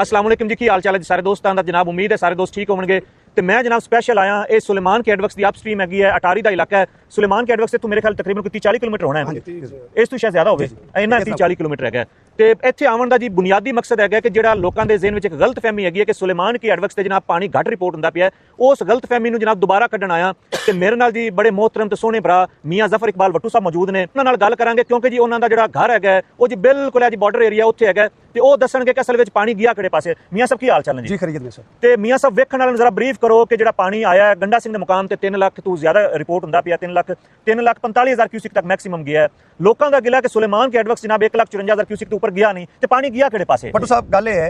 अस्सलाम वालेकुम जी, की हाल चाल है सारे दोस्तों का। जनाब उम्मीद है सारे दोस्त ठीक होंगे। तो मैं जनाब स्पेशल आया ये सुलेमान के एडवर्क्स की अप स्ट्रीम हैगी है, अटारी का इलाका है। सुलेमान के एडवर्क्स से तो मेरे ख्याल तकरीबन 30-40 किलोमीटर होना है, इस तो शायद ज्यादा हो गए इन्ना 30-40 किलोमीटर है। तो इत्थे आवन का जी बुनियादी मकसद है कि जो लोगों के ज़हन में एक गलत फहमी है कि सुलेमान की एडवर्क्स से जनाब पानी घट रिपोर्ट होंदा पिया, उस गलत फहमी जनाब दोबारा कढ़न आया। तो मेरे नाल जी बड़े मोहतरम तो सोहने भरा मियाँ जफर इकबाल वट्टू साहब मौजूद ने, उन्हां नाल गल करांगे क्योंकि जी उन्हां दा जिहड़ा घर है वो जी बिल्कुल जी बॉर्डर एरिया उत्थे है, तो वो दसणगे कि असल में पानी गया किहड़े पासे। मियाँ साहब की हाल चाल है जी? खरीद में सर। तो मियाँ साहब वेखण वाले जरा ब्रीफ करो कि जो पानी आया है गंडा सिंह के मुकाम से 3 लाख तो ज्यादा रिपोर्ट होंदा पिया, 3,45,000 क्यूसिक तक मैक्सिमम गया है। लोगों का गिला कि सुलेमान के एडवर्क्स जनाब 1,54,000 क्यूसिक तो ऊपर गया नहीं, तो पानी गया किहड़े पासे? वट्टू साहब गल है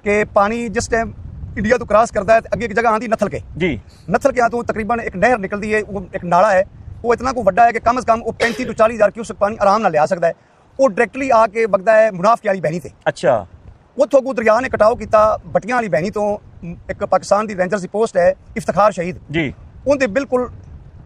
कि पानी जिस टाइम इंडिया तो क्रॉस करता है अगे एक जगह आती नथल के जी, नथल के तो तकरीबन एक नहर निकलती है, वो एक नाला है, वो इतना को वड्डा है कि कम से कम वो 35 to 40,000 क्यूसिक पानी आराम नाल लिया सकता है। वो डायरेक्टली आके वगदा है मुनाफ की वाली बहनी से। अच्छा, उतो को दरिया ने कटाव किया बटियां वाली बहनी तो एक पाकिस्तान की रेंजर की पोस्ट है इफ्तिखार शहीद जी, उनके बिल्कुल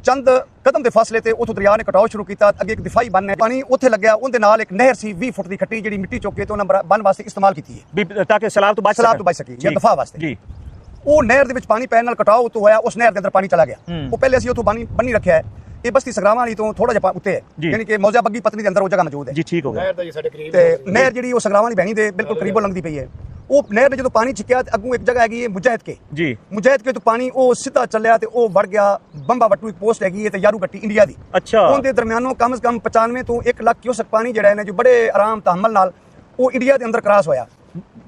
चंद कदम के फासले से उतो दरिया ने कटाव शुरू किया। अगे एक दिफाई बन है, पानी उत्थे लग्या, उनके नाल एक नहर सी 20 फुट की खट्टी जी मिट्टी चुक के तो उन्होंने बन वास्ते इस्तेमाल की है ताकि सैलाब तो बच सकी या दफा वास्ते जी। वो नहर दे विच पानी पैन नाल कटाव तो होया, उस नहर के अंदर पानी चला गया। वो पहले असीं उतो पानी बन्नी रखा है, ये बस्ती सगरावां वाली तो थोड़ा जिहा उत्ते है, यानी कि मौजा बग्गी पत्नी के अंदर वो जगह मौजूद है जी। ठीक हो गया। ते नहर जिहड़ी वो सगरावां वाली बहनी दे बिल्कुल करीबों लंघदी पई है। वो नहर ने जो पानी छिक्या अगू एक जगह हैगी मुजाहिद के जी, मुजाहिद के तो पानी वो सीधा चलिया ते वो वड़ गया बंबा वट्टू एक पोस्ट हैगी है ते यारू गट्टी इंडिया दी। अच्छा, उनके दरमियानों कम से कम 95 तो 1 लाख क्यूसेक पानी जिहड़ा है जो बड़े आराम तहम्मुल नाल वो इंडिया के अंदर क्रॉस होया।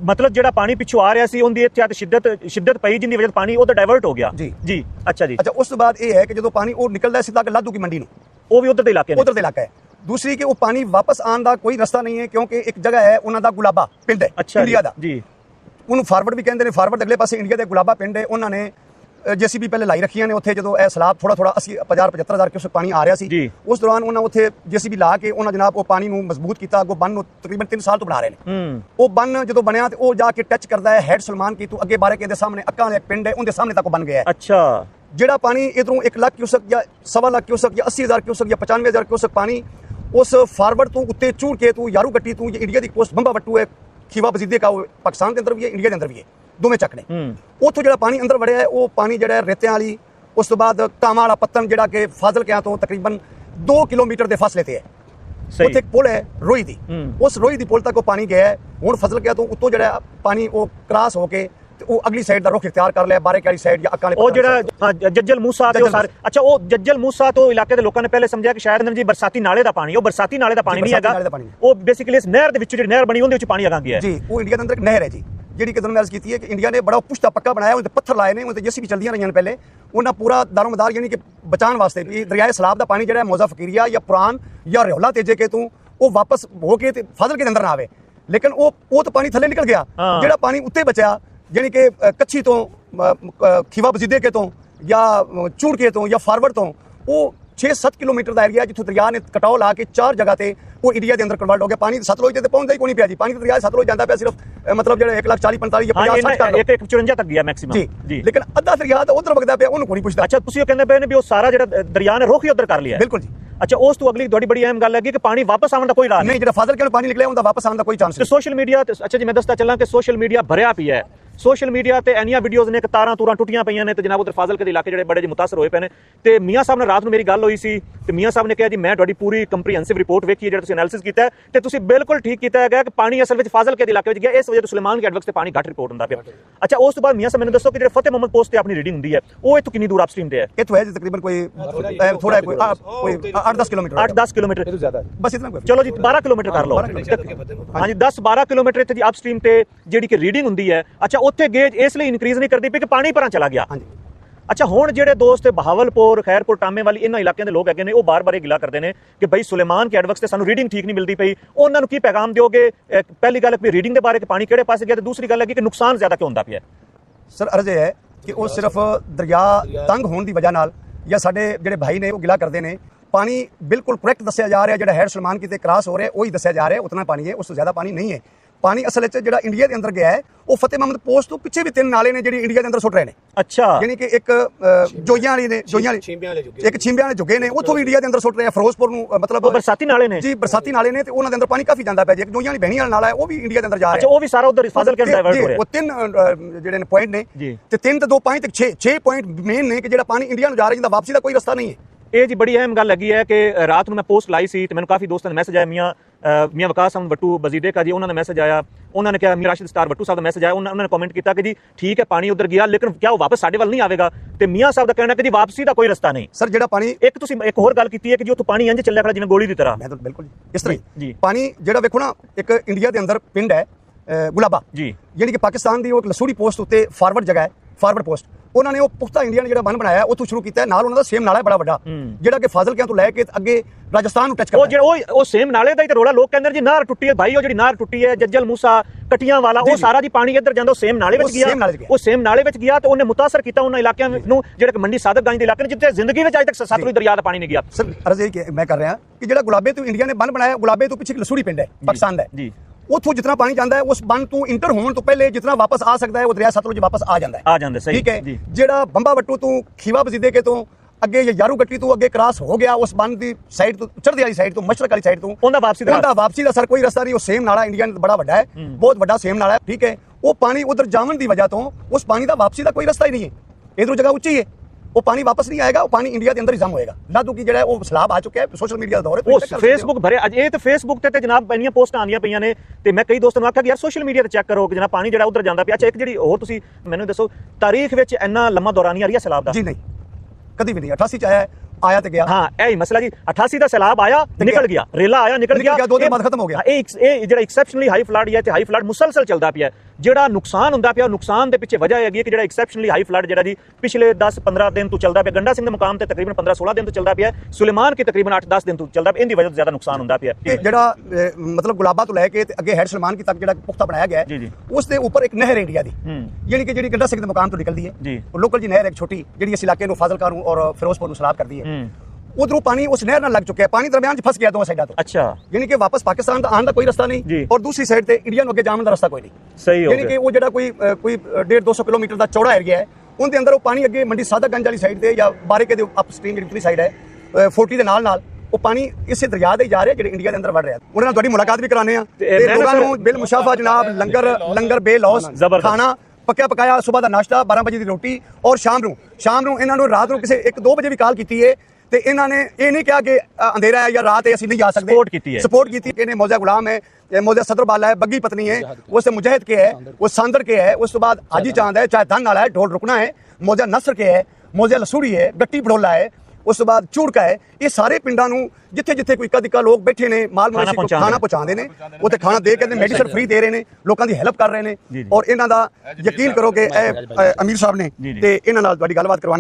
मतलब जो पानी पिछू आ रहा सी उनदी इत्थे शिद्दत पई जिंदी वजह पानी वो डाइवर्ट हो गया जी जी। अच्छा जी। अच्छा, उस तो बाद ये है कि जो पानी वो निकलता है सीधा लाधू की मंडी नूं, वो भी उधर दे इलाका है। दूसरी कि वो पानी वापस आने का कोई रास्ता नहीं है क्योंकि एक जगह है उन्होंने गुलाबा पिंड है। अच्छा, इंडिया का जी, उन्होंने फारवर्ड भी कहते हैं, फारवर्ड अगले पासे इंडिया के गुलाबा पिंड है। उन्होंने JCB पहले लाई रखी ने उत्थे जो सैलाब थोड़ा 50-75,000 क्यूसेक पानी आ रहा सी, उस दौरान उन्होंने उत्थे JCB ला के उन्होंने जनाब वो पानी नूं मजबूत किया। अगों बन तकरीबन 3 साल तो बना रहे हैं। वो बन जो बनया तो वो जाके टच करता है हेड सुलेमान की, तो अगे बारे के सामने अक्का वाला एक पिंड है उनके सामने तक बन गया है। अच्छा, जिहड़ा पानी इधरों 1 लाख क्यूसेक या 1.25 लाख क्यूसेक या 80,000 क्यूसेक या 95,000 क्यूसेक पानी उस फारवर्ड तो उत्ते चूड़ के तू यारू गट्टी तू इंडिया की पोस्ट बंबा वट्टू है खीवा बजीदे का, पाकिस्तान के अंदर भी है इंडिया के अंदर भी है, दोवें चक ने। उतो जो पानी अंदर वड़िया है वो पानी जो रेत्या वाली, उस तो बाद कामां वाला पत्तन जिहड़ा कि फाजिल के तो तकरीबन 2 किलोमीटर के फासले से है। उत्थे एक पुल है रोई दी, उस रोई दी पुल तक वो पानी गया है। हुण फजल गया तो उतो जो पानी वो क्रॉस होके वो अगली साइड का रुख इख्तियार कर लिया, बारे वाली साइड या अक्का वाले जज्जल मूसा ते सारे। अच्छा, वो जज्जल मूसा तो इलाके के लोगों ने पहले समझा कि शायद जी बरसाती नाले का पानी, वो बरसाती नाले का पानी नहीं है, वो बेसिकली इस नहर दे विच जिहड़ी नहर बनी उहदे विच पानी अगां गया है जी। वो इंडिया के अंदर एक नहर है जी जिहड़ी कि अर्ज की है कि इंडिया ने बड़ा पुश्ता पक्का बनाया, उनते पत्थर लाए ने, उनते JCB चलदियां रहियां पहले, उन्हां पूरा दारोमदार यानी कि बचाने वास्ते भी दरियाए सैलाब का पानी जिहड़ा मौजा फकीरिया या पुरान या रेहला तेजे के तू वो वापस होके ते फाजिल के अंदर ना आवे। लेकिन वो तो पानी थले निकल गया, जिहड़ा पानी उत्ते बचा यानी कि कच्छी तो खीवा बजीदे के तो या चूड़ के तो या फारवर्ड तो वो 6-7 किलोमीटर का एरिया जिथों दरिया ने कटाव ला के 4 जगह से वो इंडिया के अंदर कन्वर्ट हो गया। पानी सतलुज तक पहुंचता ही कोई नहीं पिया जी, पानी तो दरिया सतलुज जाता पिया सिर्फ मतलब जो 1,40,45 या 50-60 तक गया मैक्सिमम जी, लेकिन अद्धा दरिया तो उधर वगदा पिया उन्होंने कोई नहीं पुछदा। अच्छा, तुसीं कहंदे पे ने भी वो सारा जो दरिया ने रुख ही उधर कर लिया? बिल्कुल जी। अच्छा, उस तो अगली थोड़ी बड़ी अहम गल है कि पानी वापस आने का कोई राह नहीं, जो फाजिल के पानी निकले उनका वापस आने का कोई चांस नहीं। सोशल मीडिया, अच्छा जी मैं दसदा चला कि सोशल मीडिया भरिया पिया है, सोशल मीडिया ते एनिया वीडियोज़ ने तारां तूरां टुटियां पईयां ने, ते जनाब उधर फाजिल के इलाके जिहड़े बड़े मुतासर होए पे ने। ते मियाँ साहब ने रात में मेरी गल हुई सी, ते मियाँ साहब ने कहा जी मैं तुहाडी पूरी कंप्रीहेंसिव रिपोर्ट वेखी है, जिहड़ा तुसीं एनालिसिस कीता है, ते तुसीं बिल्कुल ठीक कीता है कि पानी असल विच फाजिल के इलाके विच गया, इस वजह तो सुलेमान के एडवर्क्स ते पानी घट रिपोर्ट हुंदा पिया। अच्छा, उस तो बाद मियाँ साहब मैनूं दसो कि जिहड़े फतेह मोहम्मद पोस्ट ते अपनी रीडिंग हुंदी है वो इत्थों कितनी दूर अपस्ट्रीम ते है? इत्थों है तकरीबन कोई थोड़ा कोई 8-10 किलोमीटर, 8-10 किलोमीटर बस इतना। चलो जी 12 किलोमीटर कर लो। हाँ जी, 10-12 किलोमीटर इत्थे जी अपस्ट्रीम ते जिहड़ी कि रीडिंग हुंदी है। अच्छा, उत्थे गेज इसलिए इंक्रीज नहीं करती कि पानी पर चला गया। अच्छा, हुण जिहड़े दोस्त बहावलपुर खैरपुर टामे वाली इन्हां इलाकों के लोग हैगे ने, वो बार बार गिला करते हैं कि भाई सुलेमान के एडवर्क्स से सानू रीडिंग ठीक नहीं मिलती पई, उन्होंने की पैगाम दोगे? पहली गल कि रीडिंग के बारे कि पानी किहड़े पासे गया, तो दूसरी गल है कि नुकसान ज्यादा क्यों होंदा पिया? सर, अर्ज है कि वो सिर्फ दरिया तंग होने की वजह नाल या साडे जिहड़े भाई ने वो गिला करते हैं, पानी बिल्कुल करैक्ट दस्सिया जा रहा है, जिहड़ा हेड सुलेमान की क्रॉस हो रहा है वही दस्सिया जा रहा है, उतना पानी है, उससे ज्यादा पानी नहीं है। पानी असल जो इंडिया के अंदर गया है ਉਹ ਫਤਿਹ ਮੁਹੰਮਦ ਪੋਸਟ ਤੋਂ ਪਿੱਛੇ ਵੀ 3 ਨਾਲੇ ਨੇ ਜਿਹੜੀ ਇੰਡੀਆ ਦੇ ਅੰਦਰ ਸੁੱਟ ਰਹੇ ਨੇ। ਅੱਛਾ, ਯਾਨੀ ਕਿ ਇੱਕ ਜੋਈਆਂ ਵਾਲੀ ਨੇ, ਜੋਈਆਂ ਵਾਲੀ ਇੱਕ ਛਿੰਬਿਆਂ ਵਾਲੇ ਜੁਗੇ ਨੇ, ਉੱਥੋਂ ਵੀ ਇੰਡੀਆ ਦੇ ਅੰਦਰ ਸੁੱਟ ਰਹੇ ਆ। ਫਿਰੋਜ਼ਪੁਰ ਨੂੰ ਮਤਲਬ ਬਰਸਾਤੀ ਨਾਲੇ ਨੇ ਜੀ, ਬਰਸਾਤੀ ਨਾਲੇ ਨੇ ਤੇ ਉਹਨਾਂ ਦੇ ਅੰਦਰ ਪਾਣੀ ਕਾਫੀ ਜਾਂਦਾ ਪਿਆ ਜੀ। ਇੱਕ ਜੋਈਆਂ ਵਾਲੀ ਬਹਿਣੀ ਵਾਲਾ ਨਾਲਾ ਹੈ, ਉਹ ਵੀ ਇੰਡੀਆ ਦੇ ਅੰਦਰ ਜਾ ਰਿਹਾ। ਅੱਛਾ, ਉਹ ਵੀ ਸਾਰਾ ਉਧਰ ਫਾਜ਼ਲ ਕੇ ਡਾਇਵਰਟ ਹੋ ਰਿਹਾ। ਉਹ 3 ਜਿਹੜੇ ਨੇ ਪੁਆਇੰਟ ਨੇ ਤੇ 3 ਤੇ 2 5 ਤੇ 6 ਪੁਆਇੰਟ ਮੇਨ ਨੇ ਕਿ ਜਿਹੜਾ ਪਾਣੀ ਇੰਡੀਆ ਨੂੰ ਜਾ ਰਿਹਾ, ਜਿੰਦਾ ਵਾਪਸੀ ਦਾ ਕੋਈ ਰਸਤਾ ਨਹੀਂ ਹੈ। ਇਹ ਜੀ ਬੜੀ ਅਹਿਮ ਗੱਲ ਹੈਗੀ ਹੈ ਕਿ ਰਾਤ ਨੂੰ ਮੈਂ ਪੋਸਟ ਲਾਈ ਸੀ ਤੇ ਮੈਨੂੰ ਕਾਫੀ ਦੋਸਤਾਂ ਦਾ ਮੈਸੇਜ ਆਇਆ। ਮੀਆਂ ਵਕਾਸ ਅਹਿਮਦ ਬੱਟੂ ਬਜ਼ੀਦੇ ਕਾ ਜੀ, ਉਹਨਾਂ ਦਾ ਮੈਸੇਜ ਆਇਆ। ਉਹਨਾਂ ਨੇ ਕਿਹਾ ਮੀਆਂ ਰਾਸ਼ਿਦ ਸਟਾਰ ਬੱਟੂ ਸਾਹਿਬ ਦਾ ਮੈਸੇਜ ਆਇਆ। ਉਹਨਾਂ ਨੇ ਕਮੈਂਟ ਕੀਤਾ ਕਿ ਜੀ ਠੀਕ ਹੈ ਪਾਣੀ ਉਧਰ ਗਿਆ, ਲੇਕਿਨ ਕਿਆ ਉਹ ਵਾਪਸ ਸਾਡੇ ਵੱਲ ਨਹੀਂ ਆਵੇਗਾ? ਤੇ ਮੀਆਂ ਸਾਹਿਬ ਦਾ ਕਹਿਣਾ ਕਿ ਜੀ ਵਾਪਸੀ ਦਾ ਕੋਈ ਰਸਤਾ ਨਹੀਂ। ਸਰ ਜਿਹੜਾ ਪਾਣੀ ਤੁਸੀਂ ਇੱਕ ਹੋਰ ਗੱਲ ਕੀਤੀ ਹੈ ਕਿ ਜੀ ਉੱਥੋਂ ਪਾਣੀ ਇੰਜ ਚੱਲਿਆ ਖੜਾ ਜਿਵੇਂ ਗੋਲੀ ਦੀ ਤਰ੍ਹਾਂ। ਮੈਂ ਤਾਂ ਬਿਲਕੁਲ ਇਸ ਤਰ੍ਹਾਂ ਜੀ ਪਾਣੀ ਜਿਹੜਾ ਵੇਖੋ ਨਾ, ਇੱਕ ਇੰਡੀਆ ਦੇ ਅੰਦਰ ਪਿੰਡ ਹੈ ਗੁਲਾਬਾ ਜੀ, ਜਿਹੜੀ ਕਿ ਪਾਕਿਸਤਾਨ ਦੀ ਉਹ ਲਸੂੜੀ ਪੋਸਟ ਉੱਤੇ ਫਾਰਵਰਡ ਜਗ੍ਹਾ ਹੈ, ਫਾਰਵਰਡ ਪੋਸਟ। ਉਹਨਾਂ ਨੇ ਉਹ ਪੁਖਤਾ ਇੰਡੀਆ ਨੇ ਜਿਹੜਾ ਬੰਨ ਬਣਾਇਆ ਉੱਥੋਂ ਸ਼ੁਰੂ ਕੀਤਾ। ਨਾਲ ਉਹਨਾਂ ਦਾ ਸੇਮ ਨਾਲਾ ਹੈ ਬੜਾ ਵੱਡਾ, ਜਿਹੜਾ ਕਿ ਫਾਜ਼ਿਲਕਿਆਂ ਤੋਂ ਲੈ ਕੇ ਅੱਗੇ ਰਾਜਸਥਾਨ ਨੂੰ ਟੱਚ ਕਰਦਾ। ਉਹ ਜਿਹੜਾ ਉਹ ਸੇਮ ਨਾਲੇ ਦਾ ਹੀ ਤੇ ਰੋਲਾ ਲੋਕ ਕਹਿੰਦੇ ਜੀ ਨਾਰ ਟੁੱਟੀ ਹੈ ਭਾਈ, ਉਹ ਜਿਹੜੀ ਨਾਰ ਟੁੱਟੀ ਹੈ ਜੱਜਲ ਮੂਸਾ ਕਟੀਆਂ ਵਾਲਾ, ਉਹ ਸਾਰਾ ਜੀ ਪਾਣੀ ਇੱਧਰ ਜਾਂਦਾ ਉਹ ਸੇਮ ਨਾਲੇ ਵਿੱਚ ਗਿਆ। ਉਹ ਸੇਮ ਨਾਲੇ ਵਿੱਚ ਗਿਆ ਤੇ ਉਹਨੇ ਮੁਤਾਸਰ ਕੀਤਾ ਉਹਨਾਂ ਇਲਾਕਿਆਂ ਨੂੰ ਜਿਹੜੇ ਕਿ ਮੰਡੀ ਸਾਦਤਗੰਜ ਦੇ ਇਲਾਕੇ ਨੇ, ਜਿੱਥੇ ਜ਼ਿੰਦਗੀ ਵਿੱਚ ਅਜੇ ਤੱਕ ਸਤਲੁਜ ਦਰਿਆ ਦਾ ਪਾਣੀ ਨਹੀਂ ਗਿਆ। ਸਰ ਅਰਜ਼ ਇਹ ਕਿ ਮੈਂ ਕਰ ਰਿਹਾ ਕਿ ਜਿਹੜਾ ਗੁਲਾਬੇ ਤੋਂ ਇੰਡੀਆ ਨੇ ਬੰਨ ਬਣਾਇਆ, ਗੁਲਾਬੇ ਤੋਂ ਪਿੱਛੇ ਇੱਕ ਲਸੂੜੀ ਪਿੰਡ ਹੈ ਪਾਕਿਸਤਾਨ ਦਾ ਜੀ, ਉੱਥੋਂ ਜਿਤਨਾ ਪਾਣੀ ਜਾਂਦਾ ਹੈ ਉਸ ਬੰਨ ਤੋਂ ਇੰਟਰ ਹੋਣ ਤੋਂ ਪਹਿਲੇ ਜਿਤਨਾ ਵਾਪਸ ਆ ਸਕਦਾ ਹੈ ਉਹ ਦਰਿਆ ਸਤਲੁਜ ਵਾਪਸ ਆ ਜਾਂਦਾ ਹੈ। ਸਹੀ ਠੀਕ ਹੈ। ਜਿਹੜਾ ਬੰਬਾ ਬੱਟੂ ਤੋਂ ਖੀਵਾ ਬਜ਼ੀਦੇ ਕੇ ਤੋਂ ਅੱਗੇ ਯਾਰੂ ਗੱਟੀ ਤੋਂ ਅੱਗੇ ਕ੍ਰਾਸ ਹੋ ਗਿਆ ਉਸ ਬੰਨ ਦੀ ਸਾਈਡ ਤੋਂ, ਚੜ੍ਹਦੀ ਵਾਲੀ ਸਾਈਡ ਤੋਂ, ਮਸ਼ਰਕ ਵਾਲੀ ਸਾਈਡ ਤੋਂ, ਉਹਦਾ ਵਾਪਸੀ ਦਾ ਸਰ ਕੋਈ ਰਸਤਾ ਨਹੀਂ। ਉਹ ਸੇਮ ਨਾਲਾ ਇੰਡੀਆ ਨੇ ਬੜਾ ਵੱਡਾ ਹੈ, ਬਹੁਤ ਵੱਡਾ ਸੇਮ ਨਾਲਾ ਹੈ। ਠੀਕ ਹੈ, ਉਹ ਪਾਣੀ ਉਧਰ ਜਾਵਣ ਦੀ ਵਜ੍ਹਾ ਤੋਂ ਉਸ ਪਾਣੀ ਦਾ ਵਾਪਸੀ ਦਾ ਕੋਈ ਰਸਤਾ ਹੀ ਨਹੀਂ ਹੈ। ਇਧਰੋਂ ਜਗ੍ਹਾ ਉੱਚੀ ਹੈ, ਉਹ ਪਾਣੀ ਵਾਪਸ ਨਹੀਂ ਆਏਗਾ। ਉਹ ਪਾਣੀ ਇੰਡੀਆ ਦੇ ਅੰਦਰ ਹੀ ਜਮ ਹੋਏਗਾ। ਲਾਦੂ ਕੀ ਜਿਹੜਾ ਉਹ ਸਲਾਬ ਆ ਚੁੱਕਿਆ ਹੈ, ਸੋਸ਼ਲ ਮੀਡੀਆ ਦਾ ਦੌਰ ਹੈ, ਉਹ ਫੇਸਬੁੱਕ ਭਰੇ ਅੱਜ ਇਹ ਤੇ ਫੇਸਬੁੱਕ ਤੇ ਜਨਾਬ ਇੰਨੀਆਂ ਪੋਸਟਾਂ ਆਉਂਦੀਆਂ ਪਈਆਂ ਨੇ ਤੇ ਮੈਂ ਕਈ ਦੋਸਤਾਂ ਨੂੰ ਆਖਿਆ ਕਿ ਯਾਰ ਸੋਸ਼ਲ ਮੀਡੀਆ ਤੇ ਚੈੱਕ ਕਰੋ ਕਿ ਜਨਾਬ ਪਾਣੀ ਜਿਹੜਾ ਉਧਰ ਜਾਂਦਾ ਪਿਆ। ਅੱਛਾ, ਇੱਕ ਜਿਹੜੀ ਹੋਰ ਤੁਸੀਂ ਮੈਨੂੰ ਦੱਸੋ, ਤਾਰੀਖ ਵਿੱਚ ਇੰਨਾ ਲੰਮਾ ਦੌਰਾ ਨਹੀਂ ਆ ਰਿਹਾ ਸੈਲਾਬ ਦਾ? ਜੀ ਨਹੀਂ, ਕਦੀ ਵੀ ਨਹੀਂ। 88 ਚ ਆਇਆ ਤੇ ਗਿਆ। ਹਾਂ, ਇਹ ਹੀ ਮਸਲਾ ਜੀ। 88 ਦਾ ਸੈਲਾਬ ਆਇਆ ਤੇ ਨਿਕਲ ਗਿਆ, ਰੇਲਾ ਆਇਆ ਨਿਕਲ ਗਿਆ, 2 ਦਿਨ ਬਾਅਦ ਖਤਮ ਹੋ ਗਿਆ। ਇਹ ਜਿਹੜਾ ਐਕਸੈਪਸ਼ਨਲੀ ਹਾਈ ਫਲੱਡ ਹੈ ਤੇ ਹਾਈ ਫਲੱਡ ਮੁਸਲਸਲ ਚੱਲਦਾ ਪਿਆ। ਜਿਹੜਾ ਨੁਕਸਾਨ ਹੁੰਦਾ ਪਿਆ, ਨੁਕਸਾਨ ਦੇ ਪਿੱਛੇ ਵਜ੍ਹਾ ਹੈਗੀ ਕਿ ਜਿਹੜਾ ਐਕਸੈਪਸ਼ਨਲੀ ਹਾਈ ਫਲੱਡ ਜਿਹੜਾ ਜੀ ਪਿਛਲੇ 10-15 ਦਿਨ ਤੋਂ ਚੱਲਦਾ ਪਿਆ। ਗੰਡਾ ਸਿੰਘ ਦੇ ਮੁਕਾਮ ਤੇ ਤਕਰੀਬਨ 15-16 ਦਿਨ ਤੋਂ ਚੱਲਦਾ ਪਿਆ। ਸੁਲੇਮਾਨ ਕੀ ਤਕਰੀਬਨ 8-10 ਦਿਨ ਤੋਂ ਚੱਲਦਾ ਪਿਆ। ਇਹਦੀ ਵਜ੍ਹਾ ਤੋਂ ਜ਼ਿਆਦਾ ਨੁਕਸਾਨ ਹੁੰਦਾ ਪਿਆ। ਜਿਹੜਾ ਮਤਲਬ ਗੁਲਾਬਾ ਤੋਂ ਲੈ ਕੇ ਤੇ ਅੱਗੇ ਹੈਡ ਸੁਲੇਮਾਨ ਕੀ ਤੱਕ ਜਿਹੜਾ ਪੁਖਤਾ ਬਣਾਇਆ ਗਿਆ ਹੈ, ਉਸ ਦੇ ਉੱਪਰ ਇੱਕ ਨਹਿਰ ਇੰਡੀਆ ਦੀ, ਯਾਨੀ ਕਿ ਜਿਹੜੀ ਗੰਡਾ ਸਿੰਘ ਦੇ ਮੁਕਾਮ ਤੋਂ ਨਿਕਲਦੀ ਹੈ, ਉਹ ਲੋਕਲ ਜੀ ਨਹਿਰ ਇੱਕ ਛੋਟੀ ਜਿਹੜੀ ਇਸ ਇਲਾਕੇ ਨੂੰ ਫਾਜ਼ਿਲਕਾ ਨੂੰ ਔਰ ਫਿਰੋਜ਼ਪੁਰ ਨੂੰ ਸਲਾਬ ਕਰਦੀ ਹੈ। ਉਧਰੋਂ ਪਾਣੀ ਉਸ ਨਹਿਰ ਨਾਲ ਲੱਗ ਚੁੱਕਿਆ, ਪਾਣੀ ਦਰਮਿਆਨ ਚ ਫਸ ਗਿਆ ਦੋਵਾਂ ਸਾਈਡਾਂ ਤੋਂ। ਅੱਛਾ, ਯਾਨੀ ਕਿ ਵਾਪਸ ਪਾਕਿਸਤਾਨ ਦਾ ਆਉਣ ਦਾ ਕੋਈ ਰਸਤਾ ਨਹੀਂ ਔਰ ਦੂਸਰੀ ਸਾਈਡ ਤੇ ਇੰਡੀਆ ਨੂੰ ਅੱਗੇ ਜਾਣ ਦਾ ਰਸਤਾ ਕੋਈ ਨਹੀਂ। ਸਹੀ ਹੋ ਗਿਆ। ਯਾਨੀ ਕਿ ਉਹ ਜਿਹੜਾ ਕੋਈ 150-200 ਕਿਲੋਮੀਟਰ ਦਾ ਚੌੜਾ ਏਰੀਆ ਹੈ, ਉਹਦੇ ਅੰਦਰ ਉਹ ਪਾਣੀ ਅੱਗੇ ਮੰਡੀ ਸਾਦਤਗੰਜ ਵਾਲੀ ਸਾਈਡ ਤੇ ਜਾਂ ਬਾਰੇਕੇ ਦੇ ਅਪ ਸਟ੍ਰੀਮ ਜਿਹੜੀ ਉਤਲੀ ਸਾਈਡ ਹੈ 40 ਦੇ ਨਾਲ ਉਹ ਪਾਣੀ ਇਸੇ ਦਰਿਆ ਦੇ ਜਾ ਰਿਹਾ ਜਿਹੜੇ ਇੰਡੀਆ ਦੇ ਅੰਦਰ ਵੜ ਰਿਹਾ। ਉਹਨਾਂ ਨਾਲ ਤੁਹਾਡੀ ਮੁਲਾਕਾਤ ਵੀ ਕਰਾਣੇ ਆ ਤੇ ਲੋਕਾਂ ਨੂੰ ਬਿਲ ਮੁਸ਼ਾਫਾ ਜਨਾਬ, ਲੰਗਰ ਬੇਲੌਸ ਖਾਣਾ, ਪੱਕਿਆ ਪਕਾਇਆ ਸੁਬਾਹ ਦਾ ਨਾਸ਼ਤਾ, 12 ਵਜੇ ਦੀ ਰੋਟੀ ਔਰ ਸ਼ਾਮ ਨੂੰ ਇਹਨਾਂ ਨੂੰ ਰਾਤ ਨੂੰ ਕਿਸੇ 1-2 ਵਜੇ ਵੀ ਕਾਲ ਕੀਤੀ ਹੈ ਤੇ ਇਹਨਾਂ ਨੇ ਇਹ ਨਹੀਂ ਕਿਹਾ ਕਿ ਅੰਧੇਰਾ ਹੈ ਜਾਂ ਰਾਤ ਹੈ ਅਸੀਂ ਨਹੀਂ ਜਾ ਸਕਦੇ। सपोर्ट की थी। इन्हें मौजा गुलाम है, मौजा सदर बाला है, बग्गी पत्नी है, वो से मुजाहिद के है, वो सांदर के है, उस बाद हाजी चांद है, चाहे धन वाला है, ढोल रुकना है, मौजा नसर के है, मौजा लसूड़ी है, गट्टी बड़ोला है, ਉਸ ਤੋਂ ਬਾਅਦ ਚੂੜਕਾ ਹੈ। ਇਹ ਸਾਰੇ ਪਿੰਡਾਂ ਨੂੰ ਜਿੱਥੇ ਜਿੱਥੇ ਕੋਈ ਇੱਕਾ ਲੋਕ ਬੈਠੇ ਨੇ ਮਾਲ ਮਵੇਸ਼ੀ ਖਾਣਾ ਪਹੁੰਚਾਉਂਦੇ ਨੇ, ਉੱਥੇ ਖਾਣਾ ਦੇ ਕੇ ਮੈਡੀਸਨ ਫ੍ਰੀ ਦੇ ਰਹੇ ਨੇ, ਲੋਕਾਂ ਦੀ ਹੈਲਪ ਕਰ ਰਹੇ ਨੇ। ਔਰ ਇਹਨਾਂ ਦਾ ਯਕੀਨ ਕਰੋ ਕਿ ਅਮੀਰ ਸਾਹਿਬ ਨੇ ਤੇ ਇਹਨਾਂ ਨਾਲ ਤੁਹਾਡੀ ਗੱਲਬਾਤ ਕਰਵਾਉਣੀ